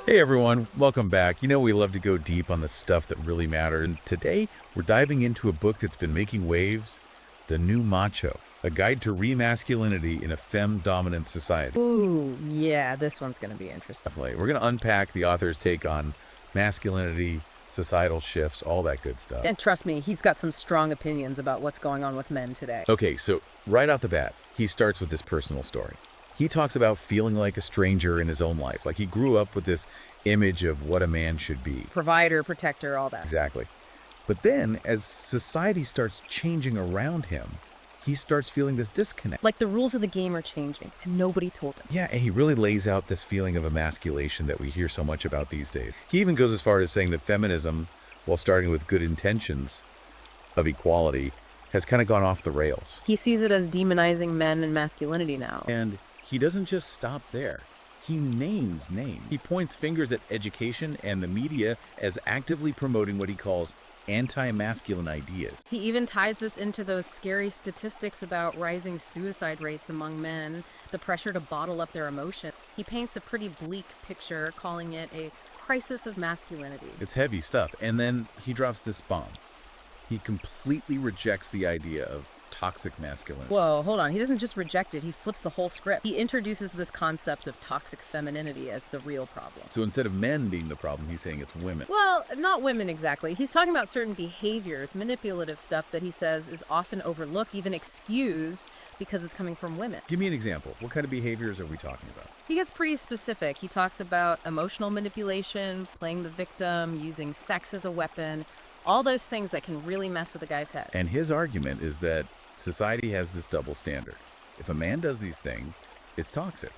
Hey everyone, welcome back. We love to go deep on the stuff that really matters. And today, we're diving into a book that's been making waves, The New Macho, a guide to remasculinity in a femme-dominant society. Ooh, yeah, this one's going to be interesting. Definitely. We're going to unpack the author's take on masculinity, societal shifts, all that good stuff. And trust me, he's got some strong opinions about what's going on with men today. Okay, so right out the bat, he starts with this personal story. He talks about feeling like a stranger in his own life. Like he grew up with this image of what a man should be. Provider, protector, all that. Exactly. But then, as society starts changing around him, he starts feeling this disconnect. Like the rules of the game are changing, and nobody told him. Yeah, and he really lays out this feeling of emasculation that we hear so much about these days. He even goes as far as saying that feminism, while starting with good intentions of equality, has kind of gone off the rails. He sees it as demonizing men and masculinity now. And he doesn't just stop there. He names names. He points fingers at education and the media as actively promoting what he calls anti-masculine ideas. He even ties this into those scary statistics about rising suicide rates among men, the pressure to bottle up their emotion. He paints a pretty bleak picture, calling it a crisis of masculinity. It's heavy stuff. And then he drops this bomb. He completely rejects the idea of toxic masculinity. Whoa, hold on. He doesn't just reject it, he flips the whole script. He introduces this concept of toxic femininity as the real problem. So instead of men being the problem, he's saying it's women. Well, not women exactly. He's talking about certain behaviors, manipulative stuff that he says is often overlooked, even excused, because it's coming from women. Give me an example. What kind of behaviors are we talking about? He gets pretty specific. He talks about emotional manipulation, playing the victim, using sex as a weapon, all those things that can really mess with a guy's head. And his argument is that society has this double standard. If a man does these things, it's toxic.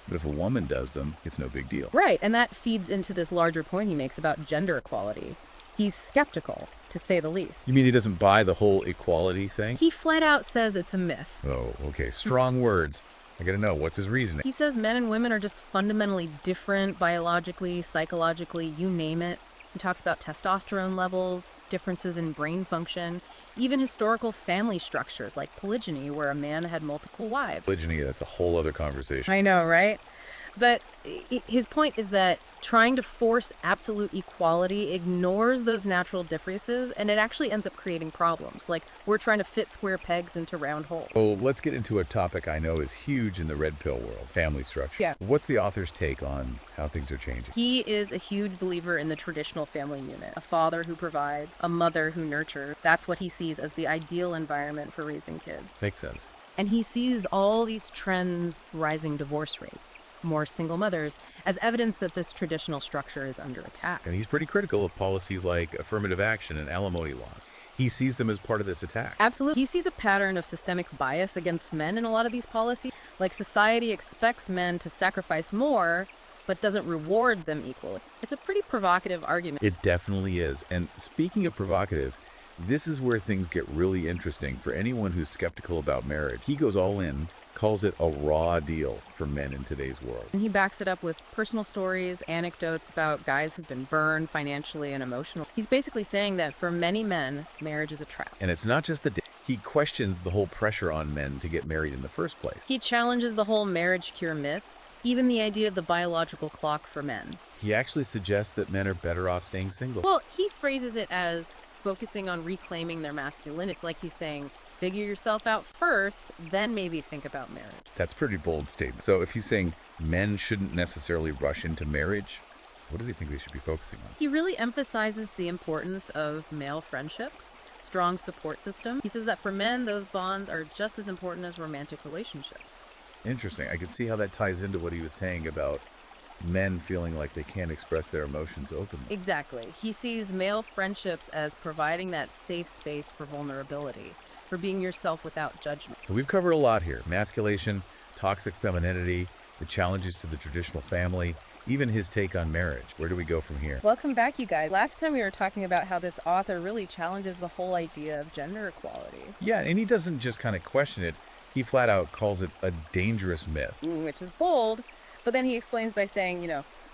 But if a woman does them, it's no big deal. Right, and that feeds into this larger point he makes about gender equality. He's skeptical, to say the least. You mean he doesn't buy the whole equality thing? He flat out says it's a myth. Oh, okay. Strong words. I gotta know, what's his reasoning? He says men and women are just fundamentally different biologically, psychologically, you name it. He talks about testosterone levels, differences in brain function, even historical family structures like polygyny, where a man had multiple wives. Polygyny, that's a whole other conversation. I know, right? But his point is that trying to force absolute equality ignores those natural differences, and it actually ends up creating problems. Like, we're trying to fit square pegs into round holes. Oh, let's get into a topic I know is huge in the red pill world, family structure. Yeah. What's the author's take on how things are changing? He is a huge believer in the traditional family unit, a father who provides, a mother who nurtures. That's what he sees as the ideal environment for raising kids. Makes sense. And he sees all these trends, rising divorce rates, more single mothers, as evidence that this traditional structure is under attack. And he's pretty critical of policies like affirmative action and alimony laws. He sees them as part of this attack. Absolutely. He sees a pattern of systemic bias against men in a lot of these policies. Like, society expects men to sacrifice more, but doesn't reward them equally. It's a pretty provocative argument. It definitely is. And speaking of provocative, this is where things get really interesting for anyone who's skeptical about marriage. He goes all in, calls it a raw deal for men in today's world. And he backs it up with personal stories, anecdotes about guys who've been burned financially and emotionally. He's basically saying that for many men, marriage is a trap. And it's not just he questions the whole pressure on men to get married in the first place. He challenges the whole marriage cure myth, even the idea of the biological clock for men. He actually suggests that men are better off staying single. Well, he phrases it as focusing on reclaiming their masculinity. It's like he's saying, figure yourself out first, then maybe think about marriage. That's a pretty bold statement. So if he's saying men shouldn't necessarily rush into marriage, what does he think they should be focusing on? He really emphasizes the importance of male friendships, strong support system. He says that for men, those bonds are just as important as romantic relationships. Interesting. I can see how that ties into what he was saying about men feeling like they can't express their emotions openly. Exactly. He sees male friendships as providing that safe space for vulnerability, for being yourself without judgment. So we've covered a lot here. Masculation, toxic femininity, the challenges to the traditional family, even his take on marriage. Where do we go from here? Welcome back, you guys. Last time we were talking about how this author really challenges the whole idea of gender equality. Yeah, and he doesn't just kind of question it. He flat out calls it a dangerous myth. Which is bold, but then he explains by saying,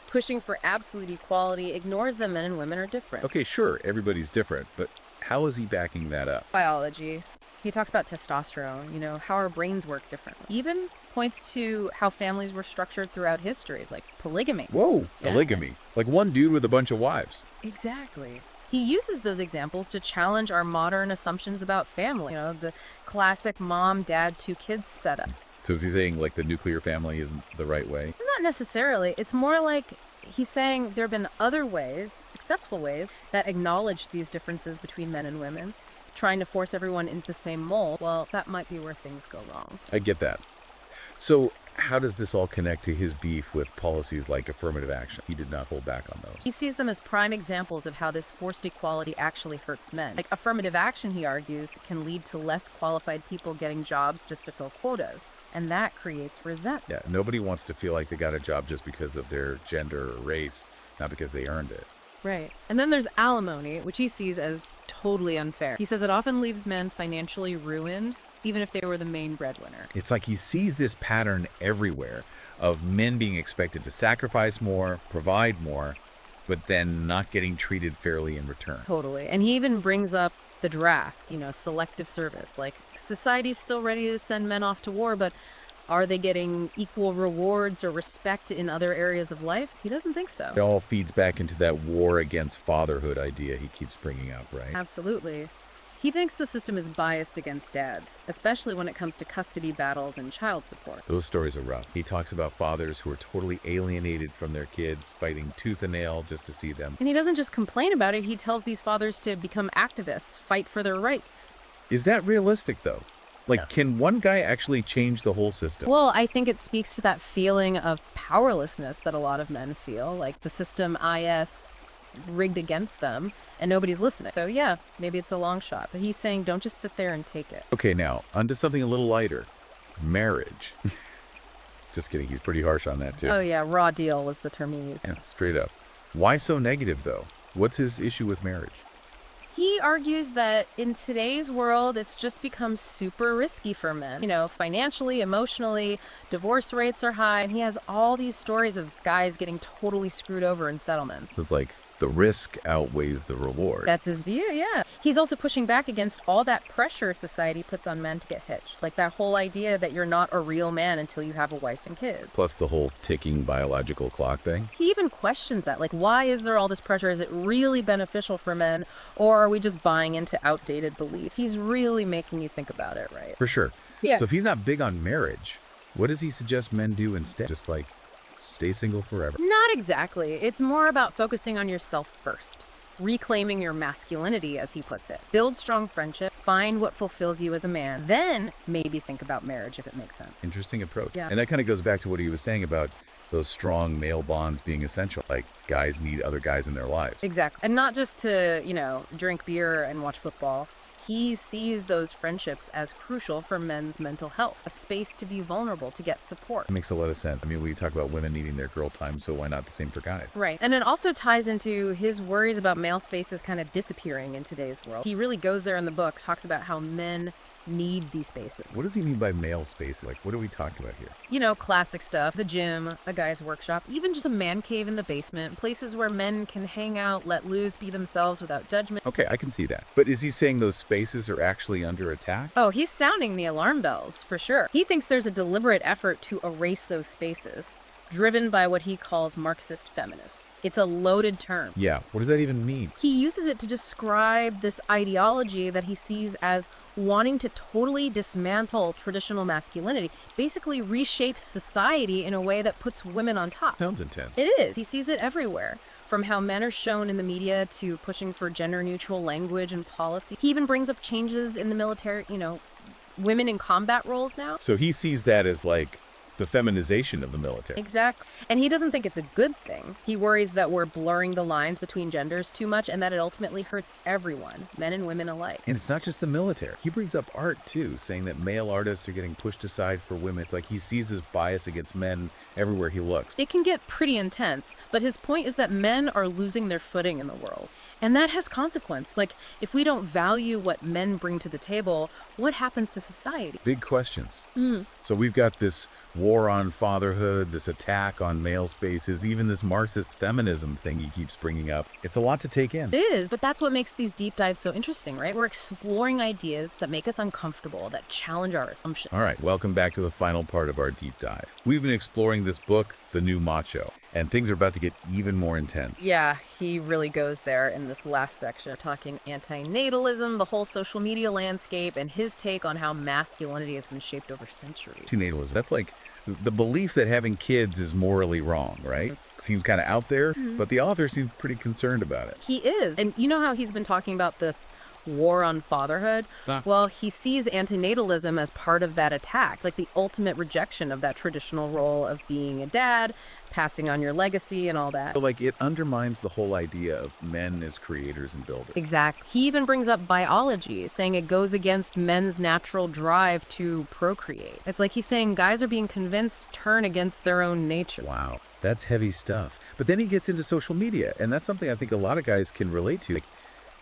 pushing for absolute equality ignores that men and women are different. Okay, sure, everybody's different, but how is he backing that up? Biology, He talks about testosterone, how our brains work differently. Even points to how families were structured throughout histories, like polygamy. Whoa, Yeah. polygamy. Like one dude with a bunch of wives. Exactly. He uses those examples to challenge our modern assumptions about family, the classic mom, dad, two kids setup. So is he saying like the nuclear family isn't the right way? Not necessarily. It's more like he's saying there have been other ways, successful ways, that acknowledge these differences between men and women. Trying to force everyone into the same mold, well, that might be where things go wrong. I get that. So how does this all connect to his beef with policies like affirmative action? He did not hold back on those. He sees them as prime examples of how this forced equality actually hurts men. Like affirmative action, he argues, can lead to less qualified people getting jobs just to fill quotas. And that creates resentment. Yeah, nobody wants to feel like they got a job just because of their gender or race, not because they earned it. Right. And then there's alimony, which he sees as totally unfair. He says it often leaves men financially ruined, even if they were the main breadwinner. It's like he sees this pattern everywhere of men being expected to sacrifice more, provide more, but then not getting treated fairly in return. Totally. And he even brings up the draft, selective service. Like, society's still ready to send men off to war, but are they getting equal rewards or respect in other areas of life? He doesn't think so. It all feeds back into that war against fatherhood idea he keeps bringing up, right? Absolutely. He thinks the system is biased against dads, especially when it comes to custody battles and child support. Those stories are rough. He talks about fathers who are totally alienated from their kids, fighting tooth and nail just to see them. And he doesn't just complain about it, he tells these fathers to become activists, fight for their rights. Is that realistic, though? Like, No. Can one guy actually change the whole system? Well, I think it speaks to that feeling of powerlessness that a lot of men feel, like the system IS rigged against them and nobody's listening. So yeah, maybe it's a long shot, but he's saying don't just sit there and take it. Okay, now, onto something a little lighter. Marriage. Just kidding, he's pretty harsh on that, too. Oh yeah, raw deal was the term he used. Yeah, straight up. Why so negative, though? What's his issue with marriage? He argues that in today's world, it's just become super risky for men. Financially, emotionally, divorce rates are high, and he has all these stories of guys getting totally screwed over in settlements. So it's like the risk outweighs the reward. That's his view, yeah. He's also pushing back against all that pressure society puts on men to get hitched. Like that whole idea that you're not a real man until you have a wife and kids. Plus the whole ticking biological clock thing. He even questions that. Like, why is there all this pressure? Is it really beneficial for men? Or are we just buying into outdated beliefs? He's really making you think about it, right? For sure. Yeah. So if he's not big on marriage, what does he suggest men do instead? Just like stay single forever? Not exactly. It's more about focusing on yourself first. Reclaiming your masculinity, as he puts it. Build strong friendship, find what fulfills you as a man, then maybe think about marriage if it makes sense. Interesting approach. Yeah. And that kind of goes back to what he was saying about those strong male bonds being essential. Like guys need other guys in their lives. Exactly. And not just to, drink beer and watch football. He sees those friendships as crucial for men's mental health, a space to be vulnerable, to get support. It makes a lot of sense. I mean, we talk about women needing their girl time, so why not the same for guys? Right. And it also ties into his worries about male spaces kind of disappearing in today's world. He really goes there in the book, talks about how men need these spaces. What does he mean by male space? Like, what are we talking about here? Classic stuff. The gym, a guy's workshop, even just a man cave in the basement, places where men can hang out, let loose, be themselves without judgment. Okay, I can see that. But is he saying those spaces are actually under attack? Oh, he's sounding the alarm bells, for sure. He thinks there's a deliberate effort to erase those spaces, driven by what he calls Marxist feminism. It's a loaded term. Yeah, what does that even mean? He uses it to describe this ideology that he sees as wanting to totally dismantle traditional masculinity, basically reshapes society in a way that puts women on top. Sounds intense. It is. He sees it everywhere. From how men are shown in the media to pushing for gender-neutral language and policy. He even brings up changes in the military, women in combat roles now. So he sees that as like the feminization of the military. Exactly. And he doesn't think it's a good thing. He worries that we're blurring the lines between genders too much and that it ultimately hurts everyone, men and women alike. And it's not just the military. He brings up art too, saying that male artists are getting pushed aside for women. It's like he sees this bias against men everywhere he looks. It can get pretty intense, but his point is that men are losing their footing in the world. And that has consequence. Like, if we don't value what men bring to the table, what happens to society? Big questions. So we've got this war on fatherhood, this attack on male spaces, even this Marxist feminism thing he keeps bringing up. It's a lot to take in. It is, but that's what makes these deep dives so interesting, right? We're exploring ideas that make us uncomfortable, that challenge our assumptions. All right, welcome back to the final part of our deep dive. We've been exploring this book, The New Macho, and things are about to get even more intense. Yeah, he really goes there in this last section, talking anti-natalism, the whole social media landscape, and his take on how masculinity has been shaped over centuries. Anti-natalism, that's like the belief that having kids is morally wrong, right? Seems kind of out there, but the author seems pretty concerned about it. He is. And you know how he's been talking about this war on fatherhood? Well, he sees antinatalism as part of that attack. It's like the ultimate rejection of that traditional role of being a dad, passing on your legacy and all that. So, like, it undermines the whole idea of men as creators and builders. Exactly. He even brings up biology, saying it goes against men's natural drive to procreate. It's like he's saying guys are being convinced to turn against their own nature. Wow, that's heavy stuff. But then he gets into social media, and that's something I think a lot of guys can relate to. Like,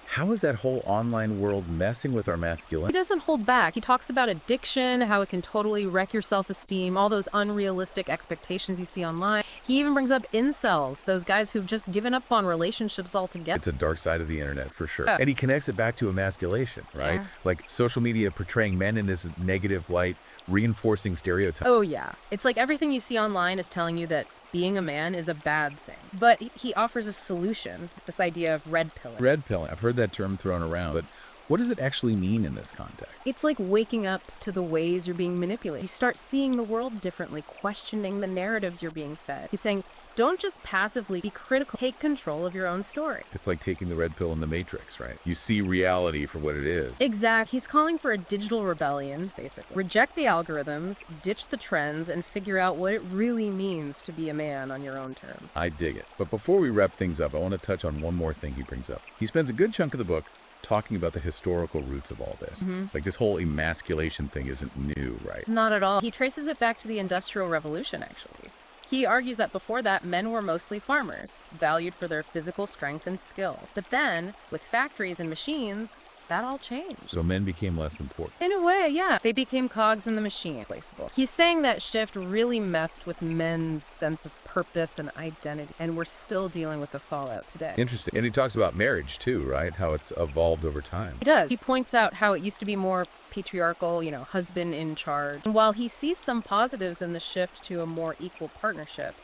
how is that whole online world messing with our masculinity? He doesn't hold back. He talks about addiction, how it can totally wreck your self-esteem, all those unrealistic expectations you see online. He even brings up incels, those guys who've just given up on relationships altogether. It's a dark side of the internet, for sure. And he connects it back to emasculation, right? Yeah. Like social media portraying men in this negative light, reinforcing stereotypes. Oh, yeah. It's like everything you see online is telling you that being a man is a bad thing. But he offers a solution, this idea of red pilling. Red pilling, I've heard that term thrown around, but what does it actually mean in this context? It's like waking up to the ways you're being manipulated. You start seeing the world differently, questioning the narratives you're being fed. He's saying, don't just passively be critical, take control of your own story. It's like taking the red pill in the Matrix, right? You see reality for what it is. Exactly. He's calling for a digital rebellion, basically. Reject the algorithms, ditch the trends, and figure out what it really means to be a man on your own terms. I dig it. But before we wrap things up, I want to touch on one more thing he brings up. He spends a good chunk of the book talking about the historical roots of all this. Like, this whole emasculation thing isn't new, right? Not at all. He traces it back to the Industrial Revolution, actually. He argues that before that, men were mostly farmers, valued for their physical strength and skill. But then, with factories and machines, that all changed. So men became less important. In a way, yeah. They became cogs in the machine, replaceable. He's saying that shift really messed with men's sense of purpose and identity, and we're still dealing with the fallout today. Interesting. And he talks about marriage too, right? How it's evolved over time. He does. He points out how it used to be more patriarchal, husband in charge. And while he sees some positives in the shift to a more equal partnership,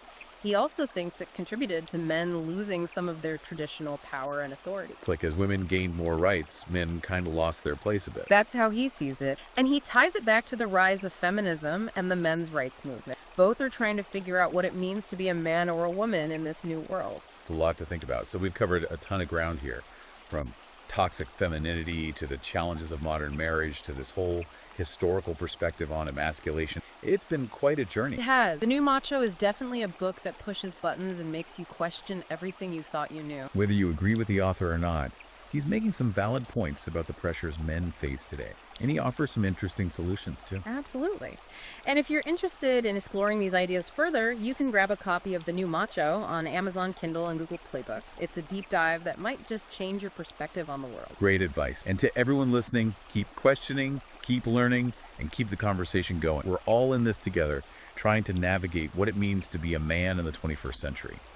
he also thinks it contributed to men losing some of their traditional power and authority. It's like as women gained more rights, men kind of lost their place a bit. That's how he sees it. And he ties it back to the rise of feminism and the men's rights movement. Both are trying to figure out what it means to be a man or a woman in this new world. It's a lot to think about. So we've covered a ton of ground here, from toxic femininity to the challenges of modern marriage to this whole historical perspective on emasculation. It's been quite a journey. It has. The New Macho is definitely a book that pushes buttons and makes you question everything you thought you knew. Whether you agree with the author or not, he's making some valid points about the pressures men face today. And he offers some interesting solutions too. Absolutely. And if you're interested in exploring these ideas further, you can grab a copy of The New Macho on Amazon Kindle and Google Play Books. It's a deep dive that might just change your perspective on the world. Great advice. And to everyone listening, keep questioning, keep learning, and keep the conversation going. We're all in this together, trying to navigate what it means to be a man in the 21st century.